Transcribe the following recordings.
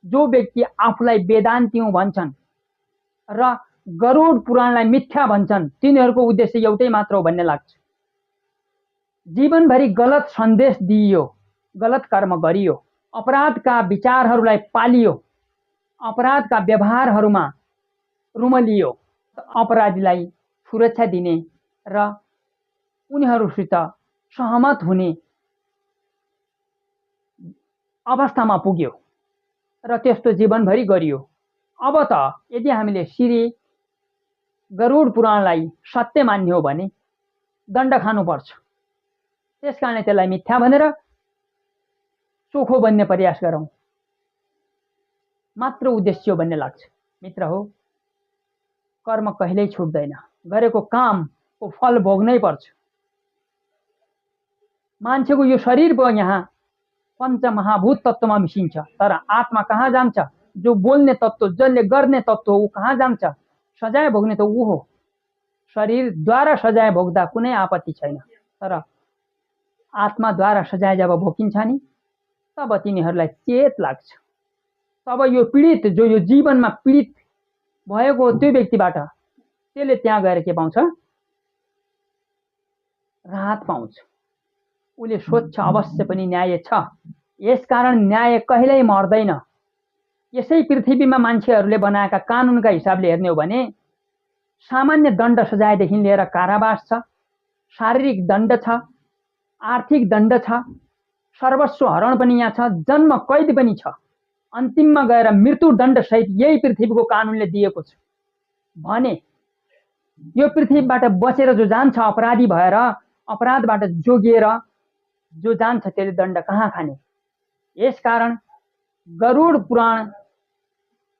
जो व्यक्ति आफूलाई वेदान्ती हुँ भन्छन् र गरुड पुराणलाई मिथ्या भन्छन् तिनीहरूको उद्देश्य एउटै मात्र हो भन्ने लाग्छ। जीवनभरि गलत सन्देश दिइयो, गलत कर्म गरियो, अपराधका विचारहरूलाई पालियो, अपराधका व्यवहारहरूमा रुमलियो, अपराधीलाई सुरक्षा दिने र उनीहरूसित सहमत हुने अवस्थामा पुग्यो र त्यस्तो जीवनभरि गरियो। अब त यदि हामीले श्री गरुड पुराणलाई सत्य मान्ने हो भने दण्ड खानुपर्छ। त्यसकारणले त्यसलाई मिथ्या भनेर चोखो बन्ने प्रयास गरौँ मात्र उद्देश्य हो भन्ने लाग्छ। मित्र हो, कर्म कहिल्यै छुट्दैन, गरेको कामको फल भोग्नै पर्छ। मान्छेको यो शरीर भयो यहाँ पञ्चमहाभूत तत्वमा मिसिन्छ, तर आत्मा कहाँ जान्छ? जो बोल्ने तत्व, जसले गर्ने तत्व हो ऊ कहाँ जान्छ? सजाय भोग्ने त ऊ हो। शरीरद्वारा सजाय भोग्दा कुनै आपत्ति छैन, तर आत्माद्वारा सजाय जब भोगिन्छ नि तब तिनीहरूलाई चेत लाग्छ। तब यो पीडित, जो यो जीवनमा पीडित भएको त्यो व्यक्तिबाट त्यसले त्यहाँ गएर के पाउँछ? राहत पाउँछ। उसले सोध्छ अवश्य पनि न्याय छ, यसकारण न्याय कहिल्यै मर्दैन। यसै पृथ्वीमा मान्छेहरूले बनाएका कानुनका हिसाबले हेर्ने हो भने सामान्य दण्ड सजायदेखि लिएर कारावास छ, शारीरिक दण्ड छ, आर्थिक दण्ड छ, सर्वस्व हरण पनि यहाँ छ, जन्म कैद पनि छ, अन्तिममा गएर मृत्युदण्ड सहित यही पृथ्वीको कानुनले दिएको छ भने यो पृथ्वीबाट बचेर जो जान्छ अपराधी भएर, अपराधबाट जोगिएर जो जान्छ त्यसले दण्ड कहाँ खाने? यसकारण गरुड पुराण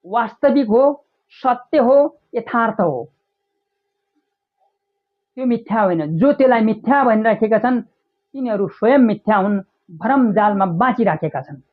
वास्तविक हो, सत्य हो, यथार्थ हो, त्यो मिथ्या होइन। जो त्यसलाई मिथ्या भनिराखेका छन् तिनीहरू स्वयं मिथ्या हुन्, भ्रम जालमा बाँचिराखेका छन्।